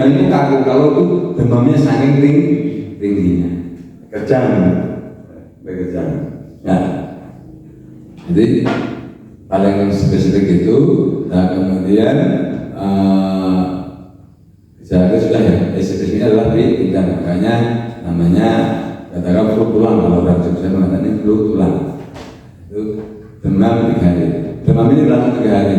dan itu kaku kalau itu demamnya saking tingginya. Kejang. Nah, jadi paling spesifik itu. Nah kemudian gejala sudah ya, spesifiknya adalah tingkat, makanya namanya katakan flu tulang, kalau orang Jogja mengatakan ini flu tulang. Itu demam 3 hari. Demam ini berlangsung 3 hari.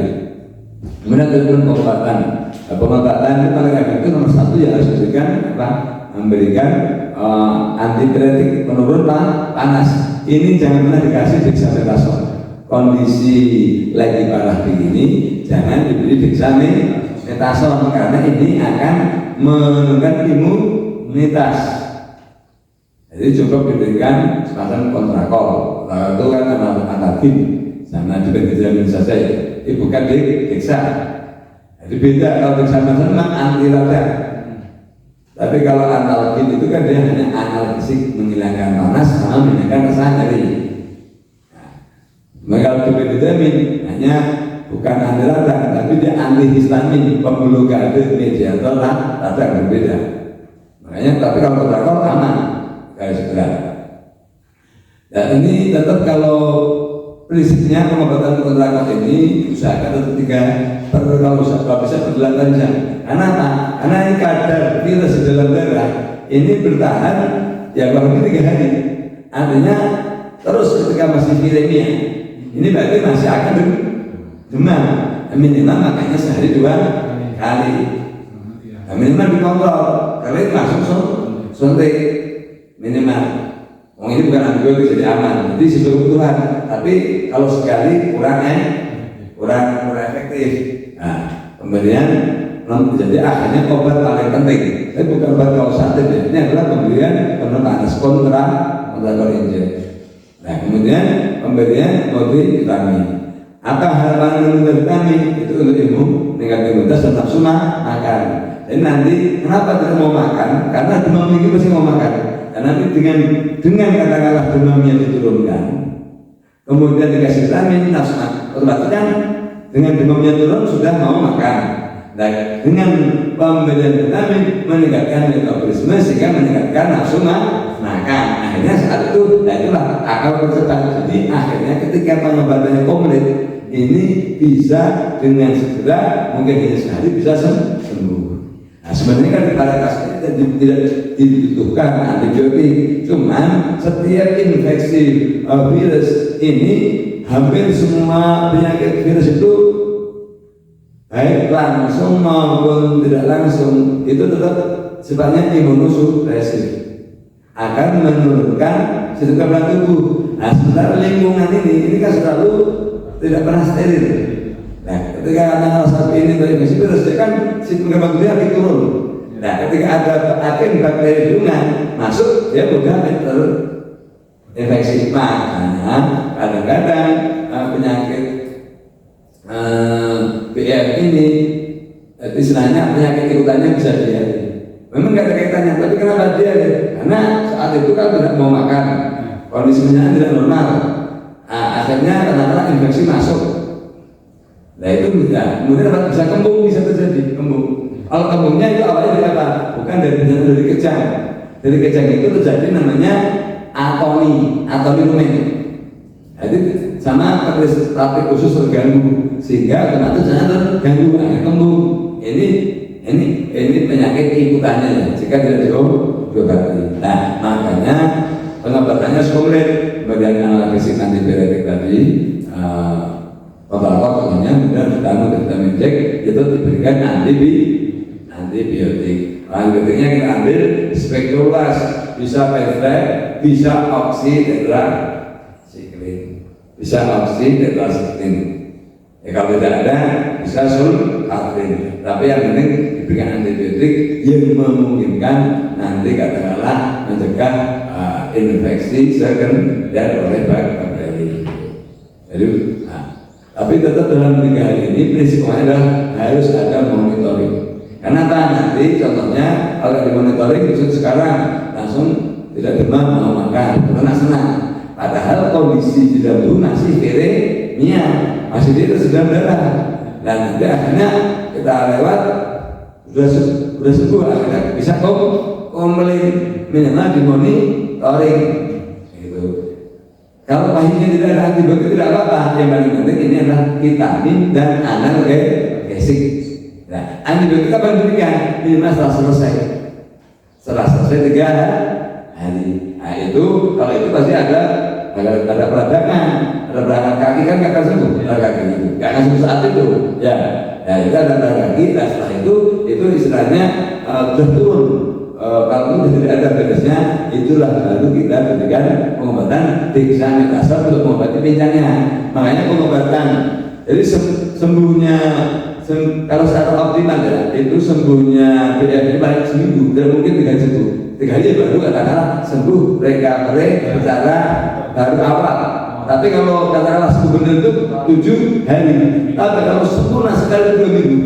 Kemudian turun pengobatan. Pengobatan itu paling efektif nomor 1 ya harus diberikan apa? Memberikan antipiretik penurun panas. Ini jangan pernah dikasih dexamethasone. Kondisi lagi parah begini, jangan diberi dexamethasone karena ini akan menurunkan imunitas. Jadi cukup diberikan semacam kontrakol. Kalau itu kan analgin, sama diberikan saja. Ini bukan dexa. Jadi beda, kalau dexamethasone memang anti radang. Tapi kalau analgin itu kan dia hanya analgesik, menghilangkan panas sama menghilangkan rasa nyeri. Nah, kalau diberikan hanya bukan anti radang, tapi dia antihistamin, pembuluh gade, mediator radang, berbeda. Makanya tapi kalau kontrakol aman, kayak segera. Dan ini tetap kalau prinsipnya pengobatan kontrakol ini usahakan tetap 3 kalau bisa per 8 jam. Karena apa? Karena ini kadar virus di dalam darah ini bertahan ya kurang lebih 3 hari. Artinya terus ketika masih viremia, ini berarti masih akan demam. Minimal makanya sehari 2 kali. Nah, minimal dikontrol. Kalau itu langsung suntik minimal. Ini bukan antibiotik jadi aman. Jadi sesuai kebutuhan. Tapi kalau sekali kurang efektif. Nah, kemudian jadi akhirnya obat paling penting. Tapi bukan obat kausatif ya. Ini adalah pemberian panas kontrakorinjek. Nah, kemudian pemberian multivitamin. Apa harapan multivitamin? Itu untuk meningkatkan imunitas dan nafsu makan. Jadi nanti kenapa tidak mau makan? Karena demam tinggi pasti mau makan. Dan nanti dengan katakanlah demamnya diturunkan, kemudian dikasih vitamin, nafsu otomatis kan dengan demamnya turun sudah mau makan. Nah, dengan pemberian vitamin meningkatkan metabolisme sehingga meningkatkan nafsu makan. Akhirnya saat itu, nah itulah akal percepat. Jadi akhirnya ketika pengobatannya komplit, ini bisa dengan segera, mungkin hanya sehari bisa sembuh. Nah, sebenarnya kan pada kasus ini tidak dibutuhkan antibiotik, cuman setiap infeksi virus ini hampir semua penyakit virus itu baik langsung maupun tidak langsung itu tetap sifatnya imunosupresif, akan menurunkan sistem kekebalan tubuh. Nah, sementara lingkungan ini kan selalu tidak pernah steril. Nah, ketika anak sapi ini terinfeksi virus, kan sistem kekebalan tubuhnya akan turun. Nah, ketika ada agen bakteri lingkungan masuk, dia mudah terinfeksi. Makanya kadang-kadang penyakit BF ini istilahnya penyakit ikutannya bisa diare. Memang nggak ada kaitannya, tapi kenapa diare? Karena saat itu kan tidak mau makan, kondisinya tidak normal. Akhirnya kadang-kadang infeksi masuk. Nah itu bisa, kemudian bisa kembung, bisa terjadi kembung. Kalau kembungnya itu awalnya dari apa? Bukan dari kejang. Dari kejang itu terjadi namanya atoni rumen. Nah, itu sama peristaltik khusus terganggu sehingga otomatis terganggu akhirnya kembung. Ini penyakit ikutannya ya, jika tidak diobati. Nah makanya pengobatannya komplit, bagian analgesik antipiretik tadi, total contohnya kemudian vitamin C itu diberikan antibiotik. Antibiotiknya kita ambil spektrum luas, bisa peptide, bisa oksitetrasiklik, bisa oksitetrasiklik. Ya kalau tidak ada bisa sulfatrin. Tapi yang penting diberikan antibiotik yang memungkinkan nanti katakanlah mencegah infeksi sekunder oleh bakteri. Jadi, tapi tetap dalam 3 hari ini prinsipnya adalah harus ada monitoring. Karena nanti contohnya kalau dimonitoring sekarang langsung tidak demam mau makan, senang. Padahal kondisi di dalam tubuh masih viremia, masih virus dalam darah. Dan nanti akhirnya kita lewat udah sembuh akhirnya bisa komplain minimal dimonitoring gitu. Kalau pasiennya tidak ada antibiotik tidak apa-apa, yang paling penting ini adalah vitamin dan analgesik. Nah, antibiotik apa yang diberikan? Minimal setelah selesai 3 hari. Nah itu kalau itu pasti ada peradangan kaki kan nggak akan sembuh, kaki itu nggak akan sembuh saat itu ya. Ya itu ada peradangan kaki. Nah setelah itu istilahnya sudah turun. Kalau itu tidak ada beresnya, itulah baru kita berikan pengobatan dexamethasone untuk mengobati pincangnya. Makanya pengobatan jadi sembuhnya kalau secara optimal ya, itu sembuhnya BF ini paling seminggu, tidak mungkin 3 hari sembuh. 3 hari baru katakanlah sembuh, recovery secara baru awal. Tapi kalau katakanlah sembuh benar itu 7 hari. Tapi kalau sempurna sekali 2 minggu,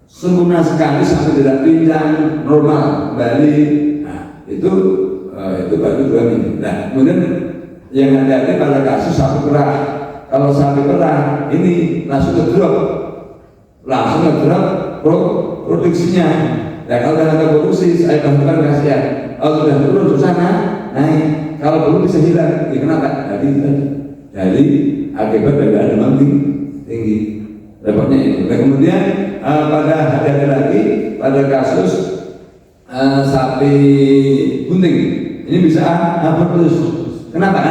sempurna sekali sampai tidak pincang normal kembali, nah itu baru 2 minggu. Nah kemudian yang hati-hati pada kasus sapi perah. Kalau sapi perah ini langsung ngedrop produksinya. Nah kalau sudah ada produksi, saya bantukan kasihan. Kalau sudah turun ke sana, naik. Kalau belum bisa hilang, ya kenapa? Dari akibat dari demam tinggi. Repotnya itu. Nah kemudian pada hati-hati lagi pada kasus sapi bunting ini bisa abortus. Kenapa?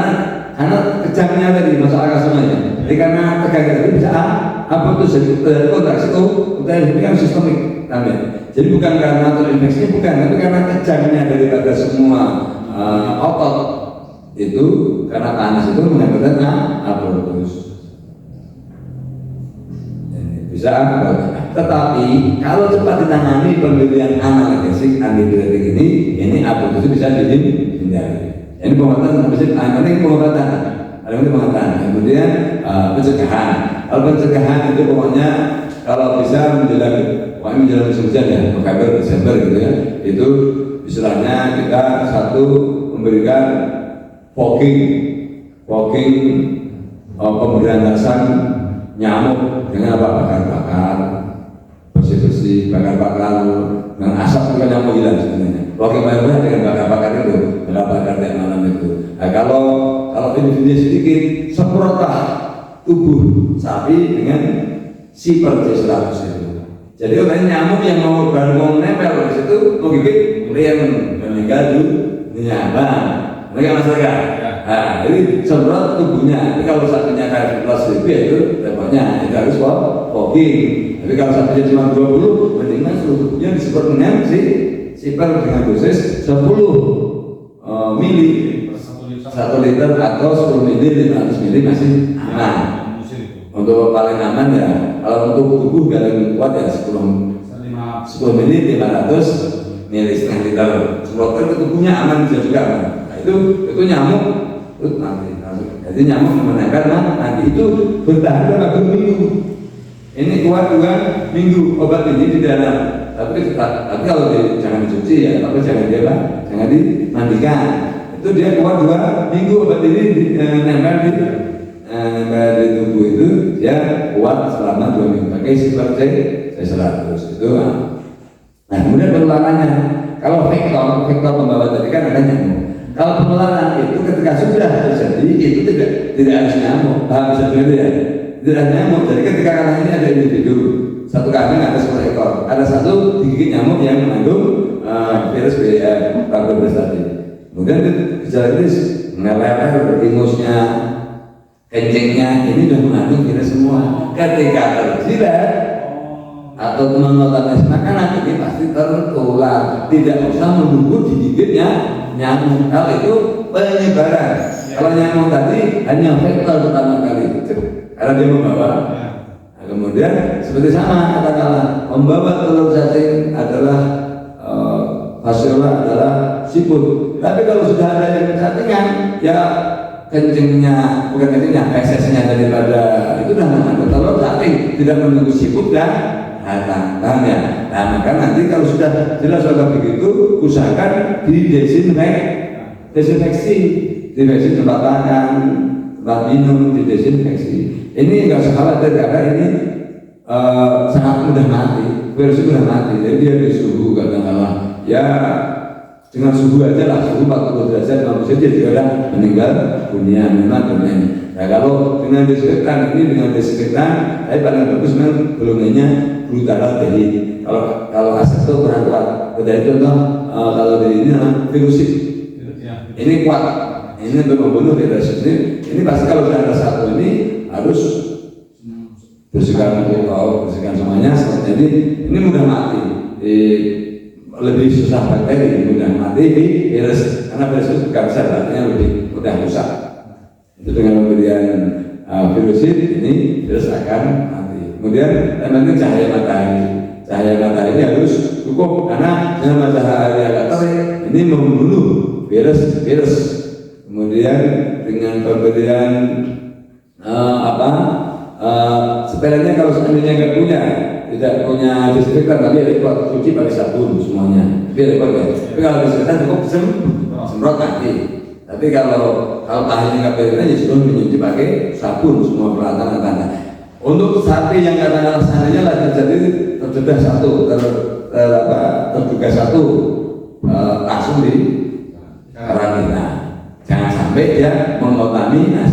Karena kejangnya tadi masuk akal semuanya. Jadi karena tegangan tadi bisa abortus jadi kontraksi ini kan sistemik namanya. Jadi bukan karena terinfeksi, bukan, tapi karena kejangnya daripada semua otot itu karena panas itu mengakibatkan abortus. Bisa tetapi kalau cepat ditangani pemberian analgesik antibiotik ini abortus itu bisa dihindari. Ini pengobatan penting pengobatan. Kemudian pencegahan. Kalau pencegahan itu pokoknya kalau bisa menjelang musim hujan ya, November, Desember gitu ya. Itu istilahnya kita memberikan fogging pemberantasan nyamuk dengan apa? Bakar-bakar, bersih-bersih, bakar-bakar dengan asap juga nyamuk hilang sebenarnya. Fogging banyak dengan bakar-bakar itu, bakar-bakar tiap malam itu. Nah, kalau ini sedikit, semprotlah tubuh sapi dengan siper C100 itu. Jadi orang nyamuk yang mau nempel di situ, mau gigit, kemudian meninggal dunia. Mereka masyarakat. Nah, jadi semprot tubuhnya. Tapi kalau sapinya kayak plus ribu ya itu repotnya, itu harus fogging. Tapi kalau sapinya cuma 20, mendingan seluruh tubuhnya disemprot dengan siper dengan dosis 10 mili 1 liter atau 10 mili 500 mili masih aman. Untuk paling aman ya, kalau untuk tubuh paling kuat ya 10 mili 500 mili setengah liter. Semprotkan ke tubuhnya aman bisa juga aman. Nah, itu nyamuk nanti. Jadi nyamuk menempel nanti itu bertahan berapa minggu. Ini kuat 2 minggu obat ini di dalam. Tapi kalau jangan dicuci ya, tapi jangan dimandikan. Itu dia kuat 2 minggu obat ini nempel di tubuh itu dia kuat selama 2 minggu. Pakai siper C100 itu. Nah kemudian penularannya, kalau vektor pembawa tadi kan ada nyamuk. Kalau penularan itu ketika sudah terjadi itu tidak harus nyamuk, bisa begitu ya. Tidak nyamuk. Jadi ketika karena ini ada individu satu kambing ada 10 ekor, ada satu digigit nyamuk yang mengandung virus BF14 tadi. Kemudian gejala klinis ngeler, ingusnya, kencingnya ini sudah mengandung virus semua. Ketika terjilat atau teman-teman makanan ini pasti tertular. Tidak usah menunggu digigitnya nyamuk. Kalau itu penyebaran. Kalau nyamuk tadi hanya vektor pertama kali karena dia membawa. Nah, kemudian seperti sama katakanlah membawa telur cacing adalah fasiola adalah siput. Tapi kalau sudah ada yang cacingan ya bukan kencingnya, eksesnya daripada itu sudah mengandung telur cacing, tidak menunggu siput dan datang ya. Nah maka nanti kalau sudah jelas kalau begitu usahakan didesinfeksi tempat makan, tempat minum, didesinfeksi. Ini nggak usah khawatir karena ini sangat mudah mati, virus itu mudah mati. Jadi dia di suhu katakanlah ya dengan suhu aja lah, suhu 40 derajat manusia dia juga meninggal dunia memang domain. Nah kalau dengan disinfektan ini dengan disinfektan, tapi paling bagus memang volumenya glutarate dari kalau aset itu kurang kuat. Dari contoh kalau dari ini virusid, ini kuat, ini untuk membunuh virus ini pasti kalau sudah ada satu ini harus bersihkan bersihkan semuanya. Jadi ini mudah mati. Lebih susah bakteri, mudah mati virus karena virus itu bukan sel, artinya lebih mudah rusak. Itu dengan pemberian virusid ini virus akan mati. Kemudian yang penting cahaya matahari ini harus cukup karena dengan matahari agak terik ini membunuh virus. Kemudian dengan pemberian sepelanya kalau seandainya tidak punya disinfektan tapi repot cuci pakai sabun semuanya, tapi repot ya. Tapi kalau disinfektan cukup semprot nanti. Tapi kalau tahannya nggak beres ya suruh menyuci pakai sabun semua peralatan tanda. Untuk sapi yang katakanlah seandainya lah terjadi terdedah satu terduga satu langsung di karantina. Jangan sampai dia mengontaminasi.